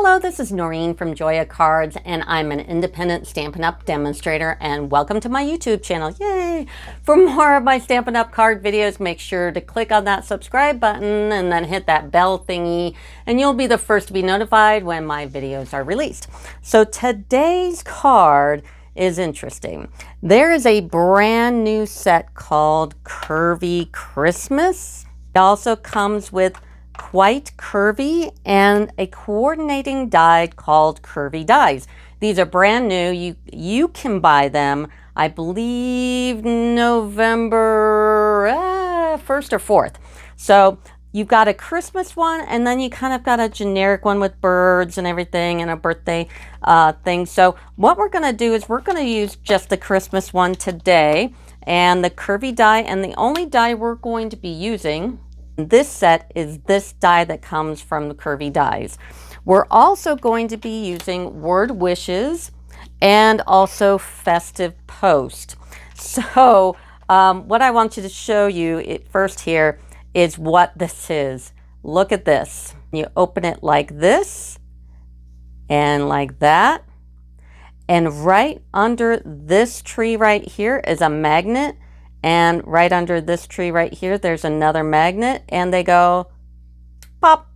Hello, this is Noreen from Joya Cards, and I'm an independent Stampin' Up! Demonstrator, and welcome to my YouTube channel. Yay! For more of my Stampin' Up! Card videos, make sure to click on that subscribe button and then hit that bell thingy, and you'll be the first to be notified when my videos are released. So today's card is interesting. There is a brand new set called Curvy Christmas. It also comes with Quite Curvy and a coordinating die called Curvy dies. These are brand new. You can buy them, I believe, November 1st or 4th. So you've got a Christmas one, and then you kind of got a generic one with birds and everything and a birthday thing. So what we're going to do is we're going to use just the Christmas one today and the Curvy die, and the only die we're going to be using this set is this die that comes from the Curvy dies. We're also going to be using Word Wishes and also Festive Post. So what I want you to show you first here is what this is. Look at this. You open it like this and like that. And right under this tree right here is a magnet. And right under this tree right here, there's another magnet, and they go pop.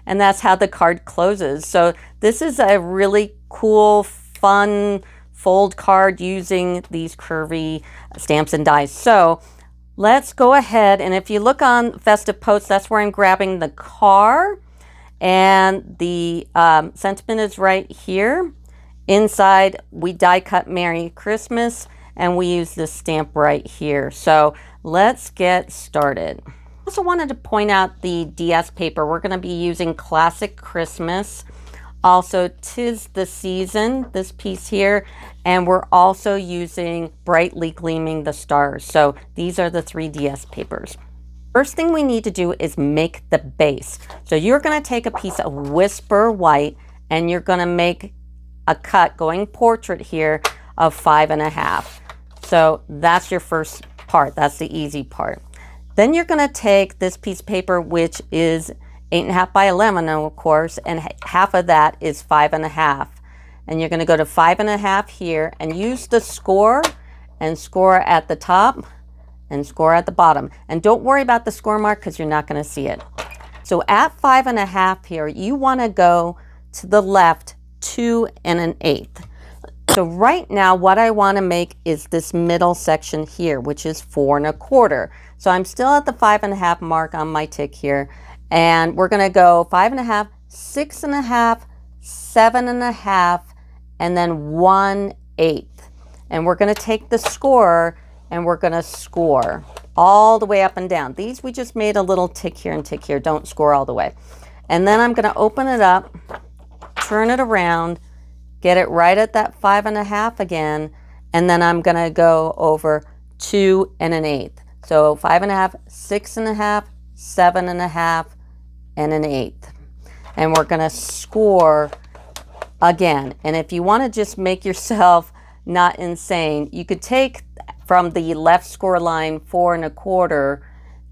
And that's how the card closes. So this is a really cool, fun fold card using these curvy stamps and dies. So let's go ahead, and if you look on Festive Post, that's where I'm grabbing the car, and the sentiment is right here. Inside, we die cut Merry Christmas, and we use this stamp right here. So let's get started. I also wanted to point out the DS paper. We're going to be using Classic Christmas, also 'Tis the Season, this piece here, and we're also using Brightly Gleaming the Stars. So these are the 3 DS papers. First thing we need to do is make the base. So you're going to take a piece of Whisper White, and you're going to make a cut going portrait here of 5.5. So that's your first part. That's the easy part. Then you're going to take this piece of paper, which is 8.5 by 11, of course, and half of that is 5.5. And you're going to go to 5.5 here and use the score, and score at the top and score at the bottom. And don't worry about the score mark because you're not going to see it. So at 5.5 here, you want to go to the left 2 1/8. So right now what I want to make is this middle section here, which is 4 1/4. So I'm still at the 5.5 mark on my tick here, and we're going to go 5.5, 6.5, 7.5, and then 1/8. And we're going to take the score and we're going to score all the way up and down. These we just made a little tick here and tick here. Don't score all the way. And then I'm going to open it up, turn it around, get it right at that 5.5 again, and then I'm going to go over 2 1/8. So 5.5, 6.5, 7.5, and 1/8. And we're going to score again. And if you want to just make yourself not insane, you could take from the left score line 4 1/4,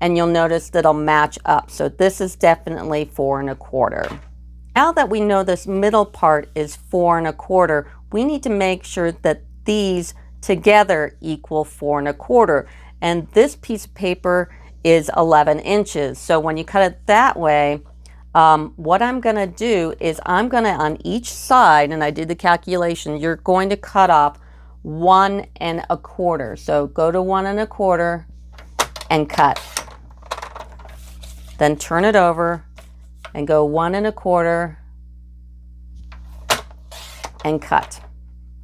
and you'll notice that it'll match up. So this is definitely 4 1/4. Now that we know this middle part is 4 1/4, we need to make sure that these together equal 4 1/4. And this piece of paper is 11 inches. So when you cut it that way, what I'm going to do is I'm going to, on each side, and I did the calculation, you're going to cut off 1 1/4. So go to 1 1/4 and cut. Then turn it over and go 1 1/4 and cut.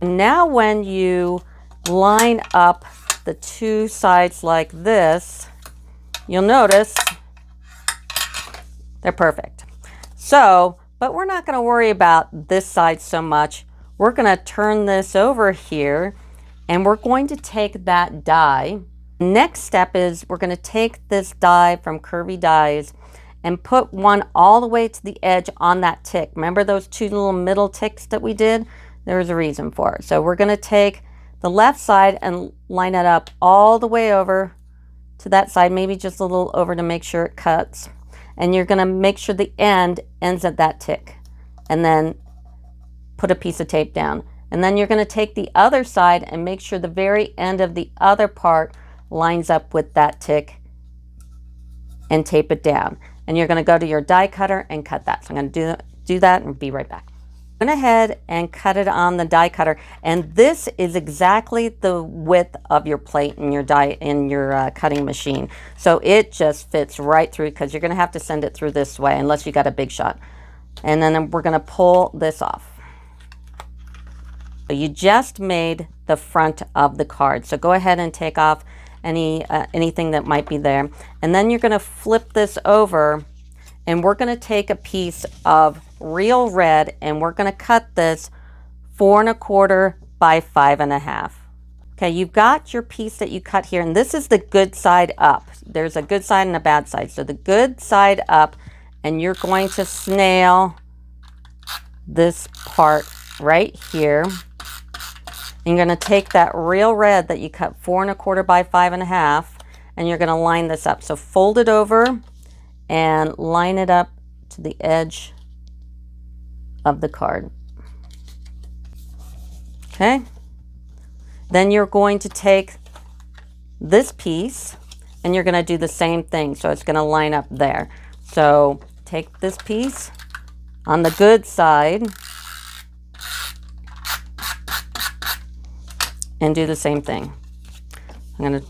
Now when you line up the 2 sides like this, you'll notice they're perfect. So, but we're not going to worry about this side so much. We're going to turn this over here, and we're going to take that die. Next step is we're going to take this die from Curvy Dies and put one all the way to the edge on that tick. Remember those 2 little middle ticks that we did? There's a reason for it. So we're going to take the left side and line it up all the way over to that side, maybe just a little over to make sure it cuts. And you're going to make sure the end ends at that tick. and then put a piece of tape down. And then you're going to take the other side and make sure the very end of the other part lines up with that tick and tape it down. And you're going to go to your die cutter and cut that. So I'm going to do that and be right back. Went ahead and cut it on the die cutter, and this is exactly the width of your plate in your cutting machine. So it just fits right through, because you're going to have to send it through this way unless you got a big shot. And then we're going to pull this off. So you just made the front of the card. So go ahead and take off anything that might be there. And then you're going to flip this over, and we're going to take a piece of real red, and we're going to cut this 4 1/4 by 5 1/2. Okay, you've got your piece that you cut here, and this is the good side up. There's a good side and a bad side. So the good side up, and you're going to snail this part right here. And you're going to take that real red that you cut 4 1/4 by 5 1/2, and you're going to line this up. So fold it over and line it up to the edge of the card. Okay. Then you're going to take this piece and you're going to do the same thing. So it's going to line up there. So take this piece on the good side and do the same thing. I'm going to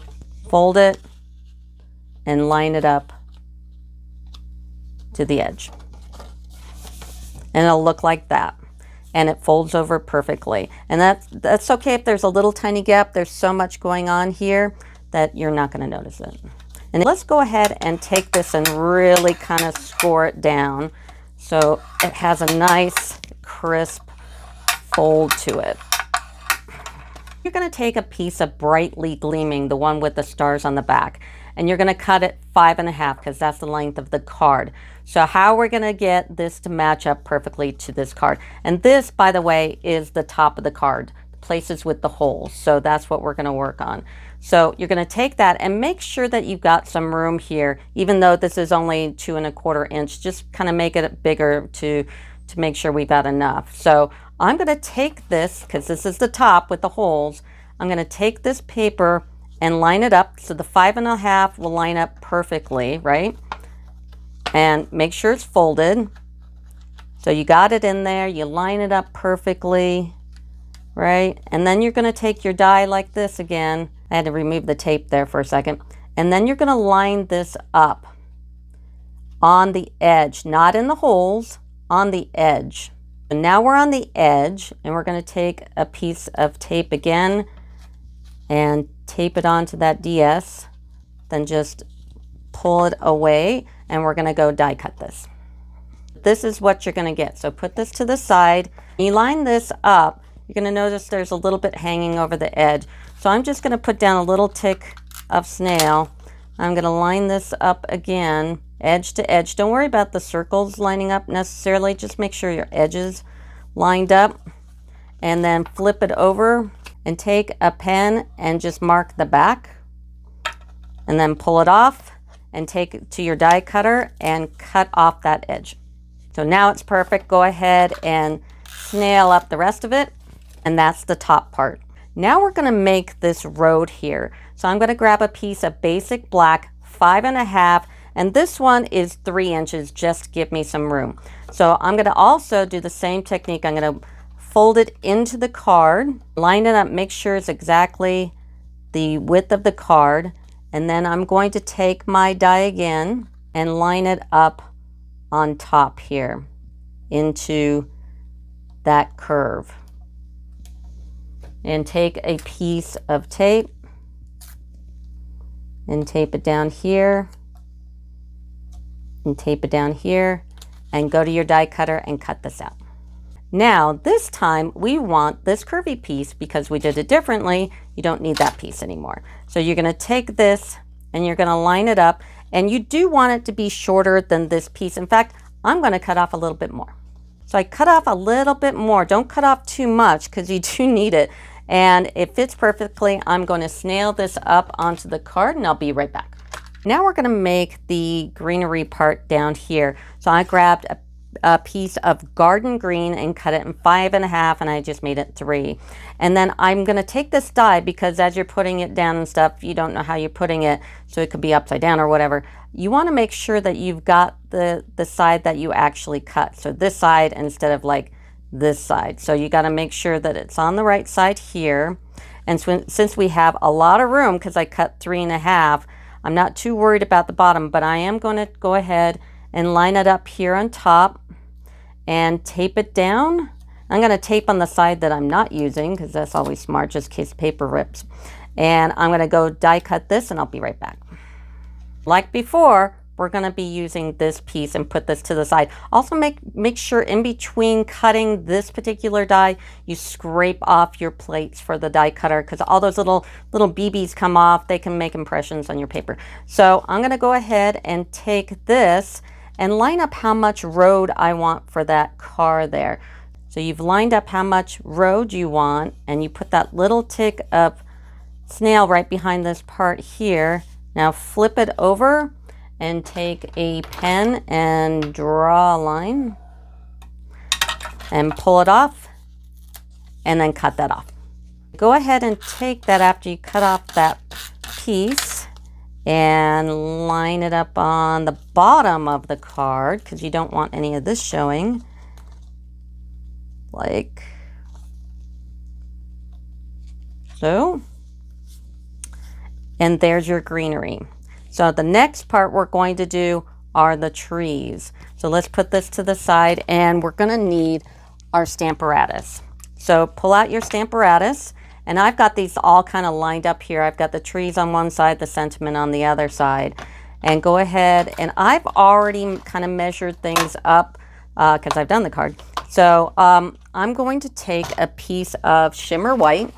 fold it and line it up to the edge. And it'll look like that. And it folds over perfectly. And that's okay if there's a little tiny gap. There's so much going on here that you're not going to notice it. And let's go ahead and take this and really kind of score it down so it has a nice crisp fold to it. You're going to take a piece of brightly gleaming, the one with the stars on the back, and you're going to cut it 5 1/2 because that's the length of the card. So how we're going to get this to match up perfectly to this card. And this, by the way, is the top of the card, the places with the holes. So that's what we're going to work on. So you're going to take that and make sure that you've got some room here, even though this is only 2 1/4 inch, just kind of make it bigger to make sure we've got enough. So I'm going to take this, because this is the top with the holes, I'm going to take this paper and line it up so the 5 1/2 will line up perfectly, right? And make sure it's folded. So you got it in there, you line it up perfectly, right? And then you're going to take your die like this again. I had to remove the tape there for a second. And then you're going to line this up on the edge, not in the holes, on the edge. And now we're on the edge, and we're going to take a piece of tape again and tape it onto that DS, then just pull it away, and we're going to go die cut this. This is what you're going to get. So put this to the side. You line this up, you're going to notice there's a little bit hanging over the edge. So I'm just going to put down a little tick of snail. I'm going to line this up again, edge to edge. Don't worry about the circles lining up necessarily. Just make sure your edges lined up, and then flip it over and take a pen and just mark the back, and then pull it off and take it to your die cutter and cut off that edge. So now it's perfect. Go ahead and snail up the rest of it, and that's the top part. Now we're going to make this road here. So I'm going to grab a piece of basic black 5 1/2, and this one is 3 inches just to give me some room. So I'm going to also do the same technique. I'm going to fold it into the card, line it up, make sure it's exactly the width of the card, and then I'm going to take my die again and line it up on top here into that curve. And take a piece of tape and tape it down here and tape it down here, and go to your die cutter and cut this out. Now this time we want this curvy piece, because we did it differently. You don't need that piece anymore. So you're going to take this and you're going to line it up, and you do want it to be shorter than this piece. In fact, I'm going to cut off a little bit more. So I cut off a little bit more. Don't cut off too much, because you do need it. And it fits perfectly. I'm going to snail this up onto the card, and I'll be right back. Now we're going to make the greenery part down here. So I grabbed a piece of garden green and cut it in 5.5, and I just made it 3. And then I'm going to take this die, because as you're putting it down and stuff, you don't know how you're putting it, so it could be upside down or whatever. You want to make sure that you've got the side that you actually cut. So this side instead of like this side. So you got to make sure that it's on the right side here. And since we have a lot of room, because I cut 3.5, I'm not too worried about the bottom, but I am going to go ahead and line it up here on top and tape it down. I'm going to tape on the side that I'm not using, because that's always smart, just in case paper rips. And I'm going to go die cut this, and I'll be right back. Like before, we're going to be using this piece and put this to the side. Also make sure in between cutting this particular die, you scrape off your plates for the die cutter, because all those little BBs come off. They can make impressions on your paper. So I'm going to go ahead and take this and line up how much road I want for that car there. So you've lined up how much road you want, and you put that little tick of snail right behind this part here. Now flip it over and take a pen and draw a line and pull it off, and then cut that off. Go ahead and take that after you cut off that piece and line it up on the bottom of the card, because you don't want any of this showing. Like so. And there's your greenery. So the next part we're going to do are the trees. So let's put this to the side, and we're going to need our Stamparatus. So pull out your Stamparatus, and I've got these all kind of lined up here. I've got the trees on one side, the sentiment on the other side. And go ahead, and I've already kind of measured things up because I've done the card. So I'm going to take a piece of shimmer white,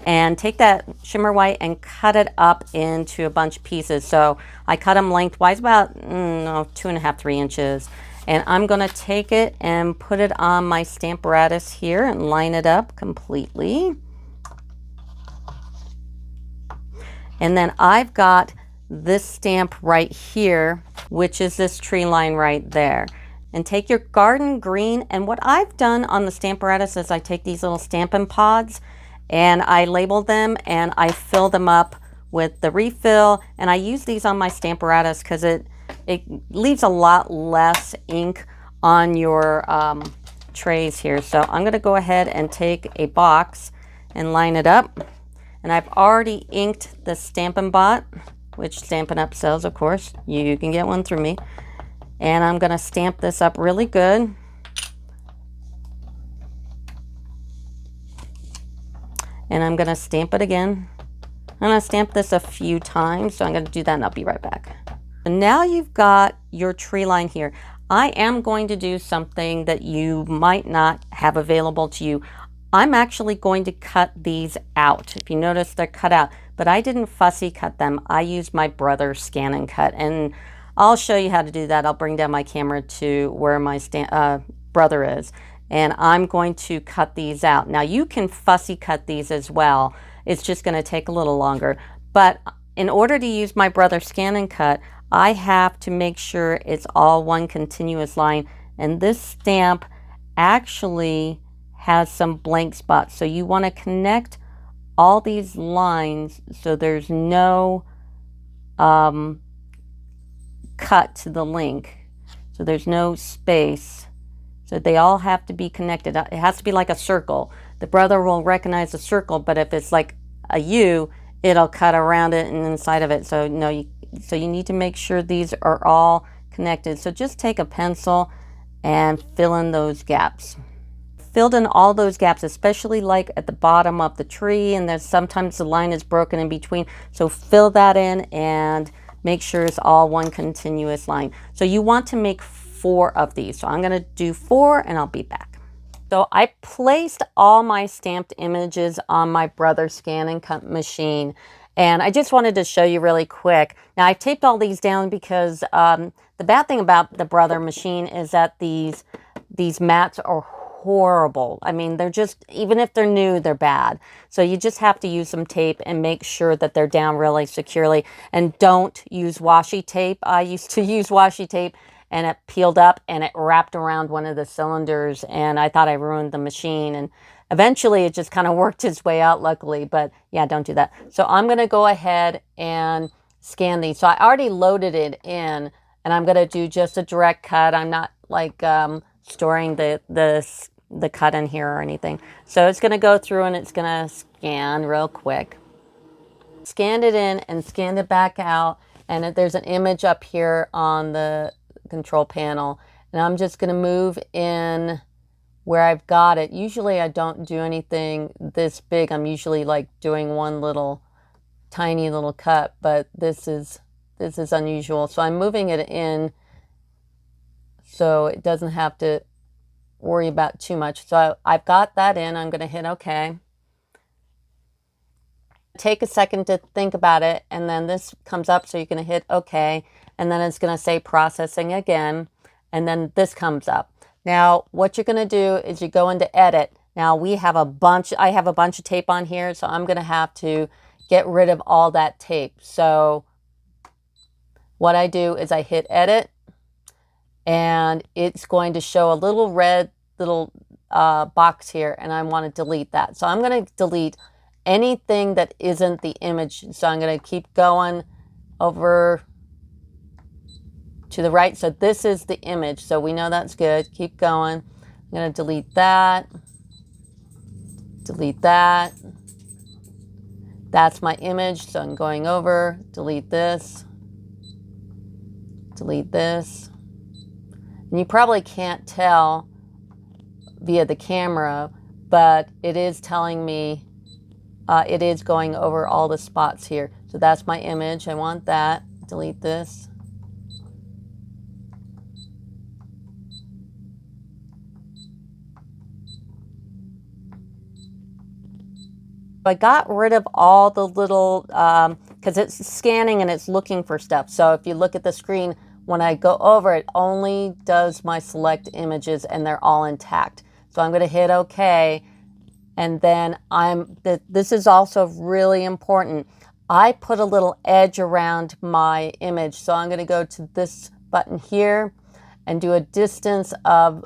and take that shimmer white and cut it up into a bunch of pieces. So I cut them lengthwise, about 2.5, 3 inches. And I'm going to take it and put it on my Stamparatus here and line it up completely. And then I've got this stamp right here, which is this tree line right there. And take your garden green, and what I've done on the Stamparatus is I take these little Stampin' Pods, and I label them, and I fill them up with the refill, and I use these on my Stamparatus because it leaves a lot less ink on your trays here. So I'm going to go ahead and take a box and line it up, and I've already inked the Stampin' Bot, which Stampin' Up sells, of course. You can get one through me. And I'm going to stamp this up really good. And I'm going to stamp it again. I'm going to stamp this a few times, so I'm going to do that and I'll be right back. And now you've got your tree line here. I am going to do something that you might not have available to you. I'm actually going to cut these out. If you notice, they're cut out, but I didn't fussy cut them. I used my brother's scan and cut, and I'll show you how to do that. I'll bring down my camera to where my brother is. And I'm going to cut these out. Now you can fussy cut these as well. It's just going to take a little longer. But in order to use my brother's scan and cut, I have to make sure it's all one continuous line. And this stamp actually has some blank spots. So you want to connect all these lines so there's no cut to the link. So there's no space. So they all have to be connected. It has to be like a circle. The brother will recognize a circle, but if it's like a U, it'll cut around it and inside of it. So no, so you need to make sure these are all connected. So just take a pencil and fill in those gaps. Filled in all those gaps, especially like at the bottom of the tree, and there's sometimes the line is broken in between. So fill that in and make sure it's all one continuous line. So you want to make 4 of these. So I'm going to do 4 and I'll be back. So I placed all my stamped images on my brother's scan and cut machine. And I just wanted to show you really quick. Now I taped all these down because the bad thing about the brother machine is that these mats are horrible. I mean, they're just, even if they're new, they're bad. So you just have to use some tape and make sure that they're down really securely. And don't use washi tape. I used to use washi tape, and it peeled up and it wrapped around one of the cylinders, and I thought I ruined the machine. And eventually it just kind of worked its way out, luckily. But yeah, don't do that. So I'm going to go ahead and scan these. So I already loaded it in, and I'm going to do just a direct cut. I'm not like storing the cut in here or anything. So it's going to go through and it's going to scan real quick. Scanned it in and scanned it back out, and there's an image up here on the control panel, and I'm just going to move in where I've got it. Usually I don't do anything this big. I'm usually like doing one little tiny little cut, but this is unusual. So I'm moving it in so it doesn't have to worry about too much. So I've got that in. I'm going to hit OK. Take a second to think about it, and then this comes up, so you're going to hit OK, and then it's going to say processing again, and then this comes up. Now what you're going to do is you go into edit. Now I have a bunch of tape on here, so I'm going to have to get rid of all that tape. So what I do is I hit edit, and it's going to show a little red box here, and I want to delete that. So I'm going to delete anything that isn't the image. So I'm going to keep going over to the right. So this is the image. So we know that's good. Keep going. I'm going to delete that. Delete that. That's my image. So I'm going over, delete this. Delete this. And you probably can't tell via the camera, but it is telling me it is going over all the spots here. So that's my image. I want that. Delete this. I got rid of all the little, because it's scanning and it's looking for stuff. So if you look at the screen, when I go over, it only does my select images and they're all intact. So I'm going to hit OK. And then this is also really important. I put a little edge around my image. So I'm going to go to this button here and do a distance of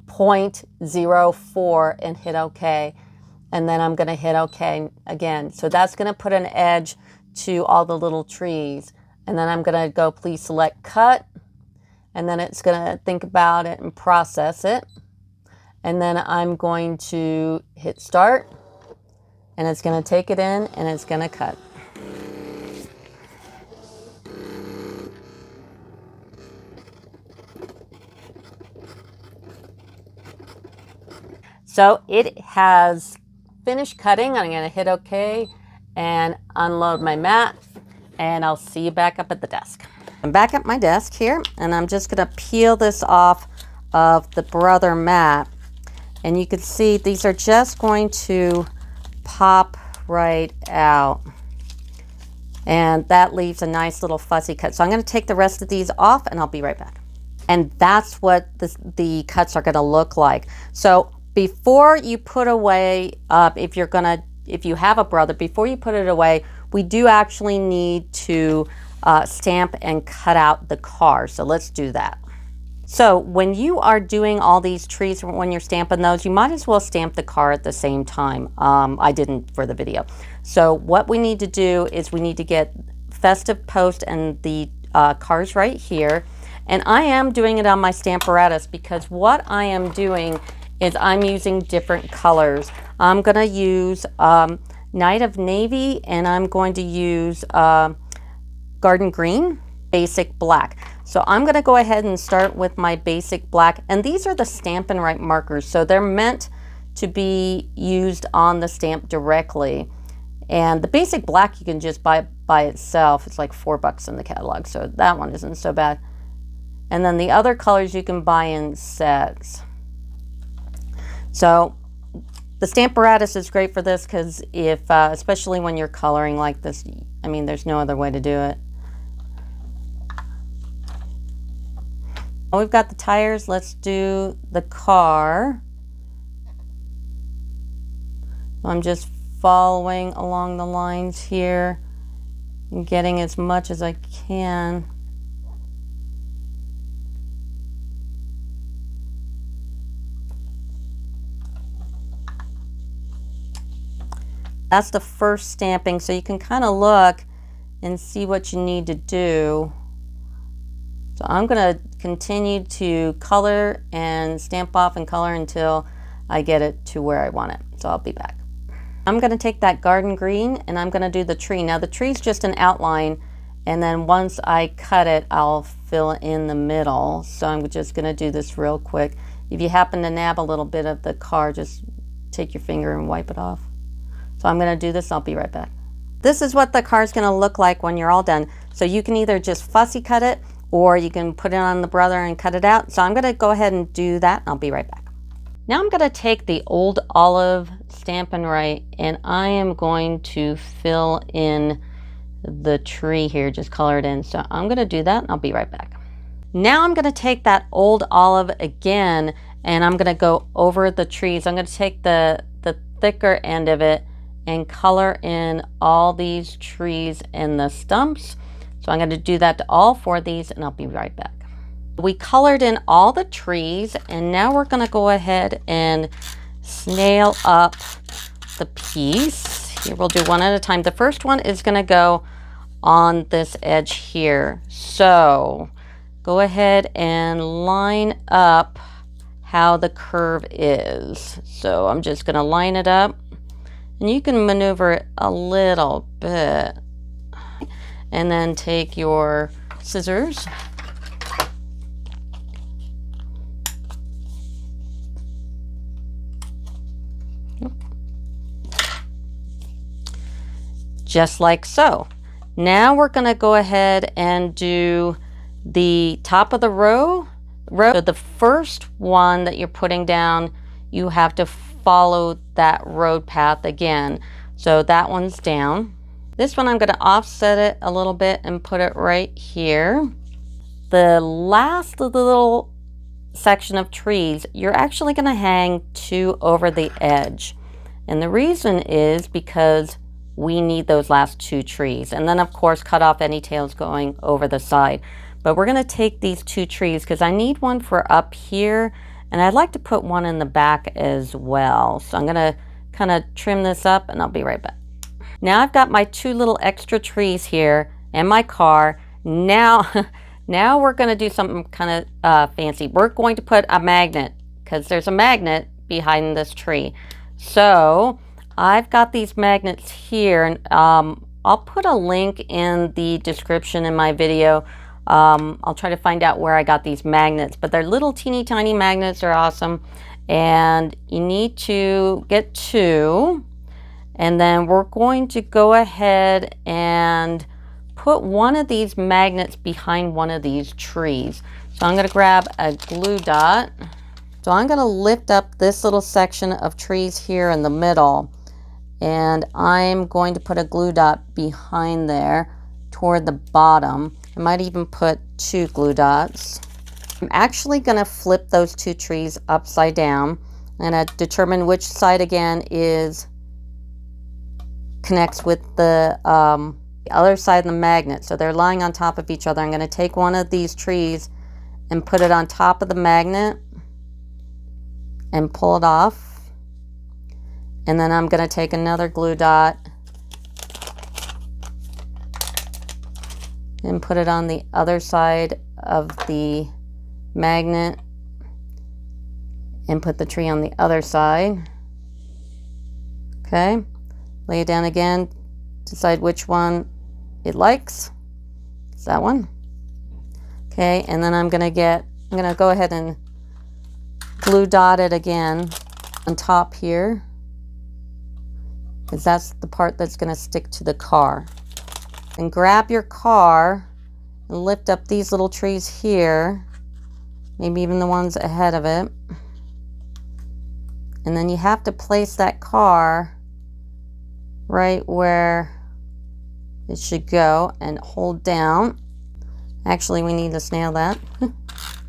0.04 and hit OK. And then I'm going to hit OK again. So that's going to put an edge to all the little trees. And then I'm going to go please select cut. And then it's going to think about it and process it. And then I'm going to hit start, and it's going to take it in and it's going to cut. So it has finished cutting. I'm going to hit OK and unload my mat, and I'll see you back up at the desk. I'm back at my desk here, and I'm just going to peel this off of the Brother mat. And you can see these are just going to pop right out. And that leaves a nice little fuzzy cut. So I'm going to take the rest of these off, and I'll be right back. And that's what the cuts are going to look like. So before you put away, if you have a Brother, before you put it away, we do actually need to stamp and cut out the car. So let's do that. So when you are doing all these trees, when you're stamping those, you might as well stamp the car at the same time. I didn't for the video. So what we need to do is we need to get Festive Post and the cars right here. And I am doing it on my Stamparatus because what I am doing is I'm using different colors. I'm going to use Night of Navy, and I'm going to use Garden Green, Basic Black. So I'm going to go ahead and start with my basic black, and these are the Stampin' Right markers, so they're meant to be used on the stamp directly. And the basic black you can just buy by itself. It's like $4 in the catalog, so that one isn't so bad. And then the other colors you can buy in sets. So the Stamparatus is great for this because if, especially when you're coloring like this, I mean, there's no other way to do it. We've got the tires. Let's do the car. I'm just following along the lines here and getting as much as I can. That's the first stamping, so you can kind of look and see what you need to do. So I'm going to continue to color and stamp off and color until I get it to where I want it. So I'll be back. I'm going to take that garden green and I'm going to do the tree. Now the tree's just an outline, and then once I cut it, I'll fill in the middle. So I'm just going to do this real quick. If you happen to nab a little bit of the car, just take your finger and wipe it off. So I'm going to do this. I'll be right back. This is what the car is going to look like when you're all done. So you can either just fussy cut it, or you can put it on the brother and cut it out. So I'm going to go ahead and do that. I'll be right back. Now I'm going to take the old olive Stampin' Right, and I am going to fill in the tree here, just color it in. So I'm going to do that and I'll be right back. Now I'm going to take that old olive again, and I'm going to go over the trees. I'm going to take the thicker end of it and color in all these trees and the stumps. So I'm going to do that to all 4 of these and I'll be right back. We colored in all the trees, and now we're going to go ahead and snail up the piece. Here, we'll do one at a time. The first one is going to go on this edge here. So go ahead and line up how the curve is. So I'm just going to line it up, and you can maneuver it a little bit. And then take your scissors just like so. Now we're going to go ahead and do the top of the row. So the first one that you're putting down, you have to follow that road path again. So that one's down. This one I'm going to offset it a little bit and put it right here. The last little section of trees, you're actually going to hang 2 over the edge. And the reason is because we need those last 2 trees. And then of course cut off any tails going over the side. But we're going to take these 2 trees because I need one for up here, and I'd like to put one in the back as well. So I'm going to kind of trim this up and I'll be right back. Now I've got my 2 little extra trees here and my car. Now we're going to do something kind of fancy. We're going to put a magnet, because there's a magnet behind this tree. So I've got these magnets here, and I'll put a link in the description in my video. I'll try to find out where I got these magnets, but they're little teeny tiny magnets. They're awesome. And you need to get 2. And then we're going to go ahead and put one of these magnets behind one of these trees. So I'm going to grab a glue dot. So I'm going to lift up this little section of trees here in the middle, and I'm going to put a glue dot behind there toward the bottom. I might even put 2 glue dots. I'm actually going to flip those 2 trees upside down. I'm going to determine which side again connects with the other side of the magnet. So they're lying on top of each other. I'm going to take one of these trees and put it on top of the magnet and pull it off. And then I'm going to take another glue dot and put it on the other side of the magnet and put the tree on the other side. Okay, lay it down again, decide which one it likes. It's that one. Okay, and then I'm gonna go ahead and glue dot it again on top here, because that's the part that's gonna stick to the car. And grab your car and lift up these little trees here, maybe even the ones ahead of it. And then you have to place that car right where it should go and hold down. Actually, we need to snail that.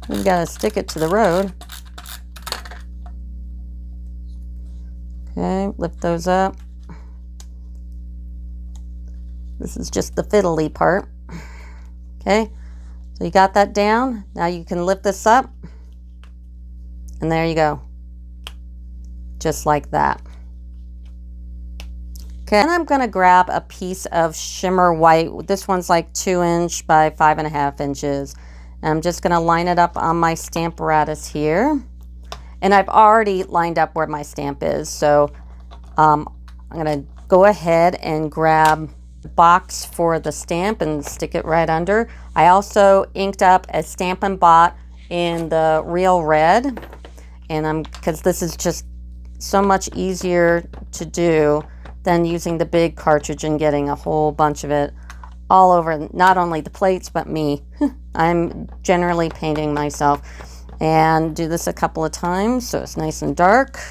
We've got to stick it to the road. Okay, lift those up. This is just the fiddly part. Okay, so you got that down. Now you can lift this up, and there you go. Just like that. Okay, and I'm gonna grab a piece of shimmer white. This one's like 2" by 5.5 inches. And I'm just gonna line it up on my stamp apparatus here. And I've already lined up where my stamp is. So I'm gonna go ahead and grab the box for the stamp and stick it right under. I also inked up a Stampin' Bot in the Real Red. And because this is just so much easier to do than using the big cartridge and getting a whole bunch of it all over, not only the plates, but me. I'm generally painting myself. And do this a couple of times so it's nice and dark.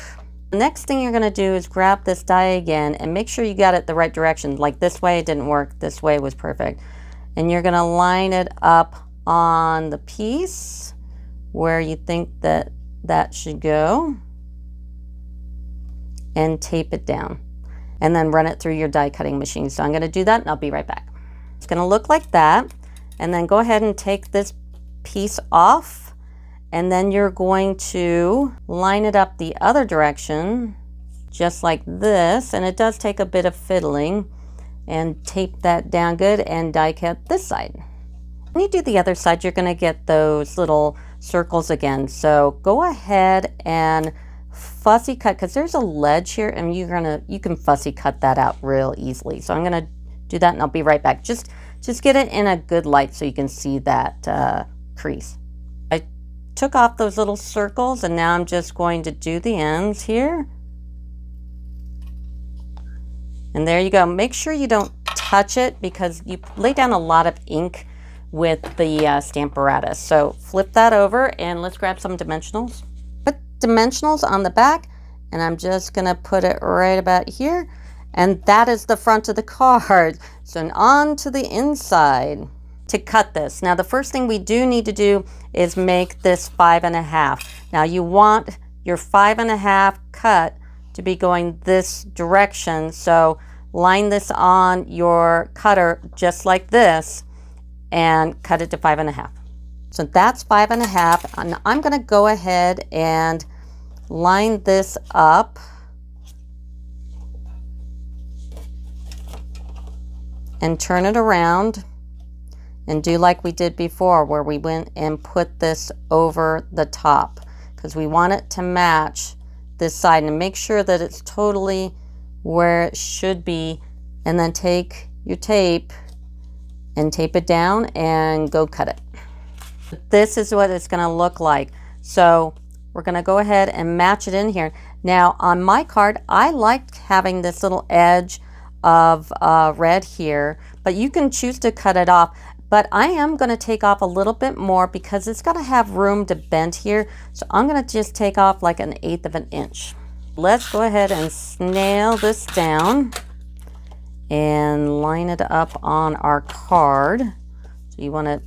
The next thing you're gonna do is grab this die again and make sure you got it the right direction. Like this way it didn't work, this way was perfect. And you're gonna line it up on the piece where you think that that should go and tape it down. And then run it through your die cutting machine. So I'm gonna do that and I'll be right back. It's gonna look like that. And then go ahead and take this piece off. And then you're going to line it up the other direction, just like this. And it does take a bit of fiddling. And tape that down good and die cut this side. When you do the other side, you're gonna get those little circles again. So go ahead and fussy cut, because there's a ledge here and you can fussy cut that out real easily. So I'm gonna do that and I'll be right back. Just get it in a good light so you can see that crease. I took off those little circles and now I'm just going to do the ends here. And there you go. Make sure you don't touch it because you lay down a lot of ink with the stamp apparatus. So flip that over and let's grab some dimensionals. Put dimensionals on the back and I'm just gonna put it right about here. And that is the front of the card. So on to the inside to cut this. Now the first thing we do need to do is make this 5.5. Now you want your 5.5 cut to be going this direction. So line this on your cutter just like this and cut it to 5.5. So that's 5.5. And I'm gonna go ahead and line this up and turn it around and do like we did before where we went and put this over the top because we want it to match this side and make sure that it's totally where it should be, and then take your tape and tape it down and go cut it. This is what it's going to look like. So we're going to go ahead and match it in here. Now on my card I like having this little edge of red here, but you can choose to cut it off. But I am going to take off a little bit more because it's got to have room to bend here. So I'm going to just take off like 1/8 of an inch. Let's go ahead and snail this down and line it up on our card. So you want to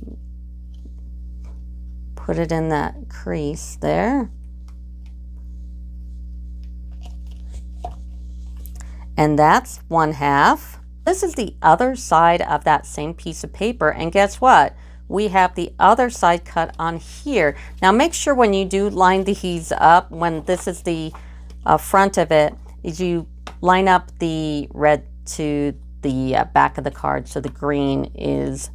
put it in that crease there. And that's 1/2. This is the other side of that same piece of paper, and guess what? We have the other side cut on here. Now make sure when you do line these up, when this is the front of it, is you line up the red to the back of the card so the green is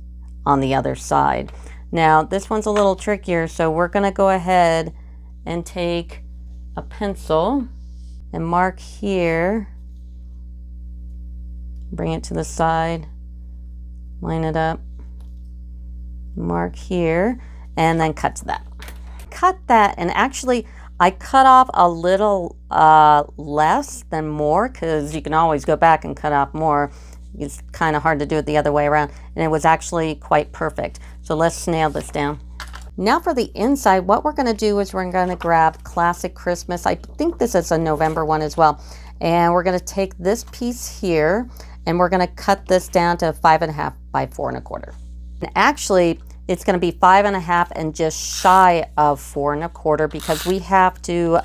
on the other side. Now this one's a little trickier, so we're gonna go ahead and take a pencil and mark here. Bring it to the side, line it up, mark here, and then cut to that. Cut that, and actually I cut off a little less than more because you can always go back and cut off more. It's kind of hard to do it the other way around, and it was actually quite perfect. So let's nail this down. Now for the inside, what we're going to do is we're going to grab Classic Christmas. I think this is a November one as well. And we're going to take this piece here and we're going to cut this down to 5.5 by 4 1/4. And actually, it's going to be 5.5 and just shy of 4 1/4 because we have to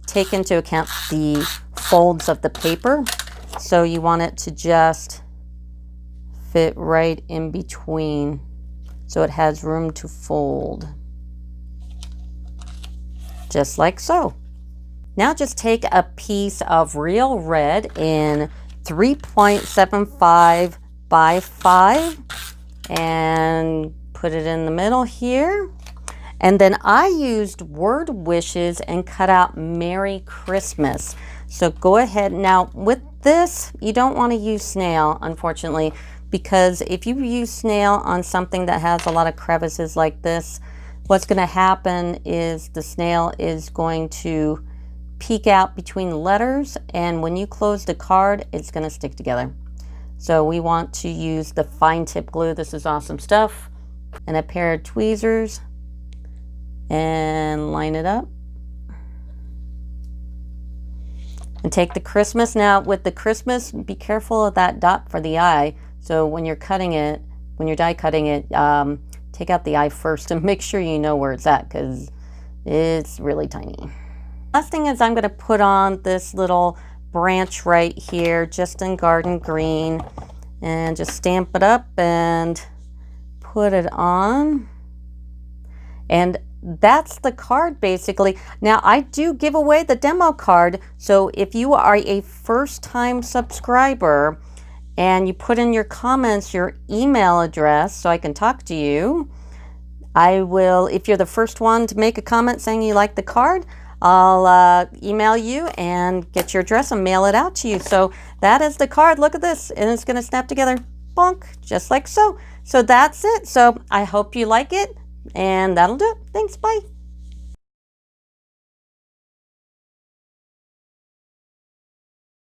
take into account the folds of the paper. So you want it to just fit right in between so it has room to fold. Just like so. Now just take a piece of real red in 3.75 by 5 and put it in the middle here. And then I used word wishes and cut out Merry Christmas. So go ahead. Now with this, you don't want to use snail, unfortunately, because if you use snail on something that has a lot of crevices like this, what's going to happen is the snail is going to peek out between the letters, and when you close the card, it's going to stick together. So we want to use the fine tip glue. This is awesome stuff. And a pair of tweezers and line it up. And take the Christmas. Now with the Christmas, be careful of that dot for the eye. So when you're cutting it, when you're die cutting it, take out the eye first and make sure you know where it's at, because it's really tiny. Last thing is I'm going to put on this little branch right here, just in garden green, and just stamp it up and put it on. And that's the card basically. Now I do give away the demo card, so if you are a first-time subscriber and you put in your comments your email address so I can talk to you, I will, if you're the first one to make a comment saying you like the card, I'll email you and get your address and mail it out to you. So that is the card. Look at this, and it's going to snap together, bonk, just like so. So that's it. So I hope you like it, and that'll do it. Thanks, bye.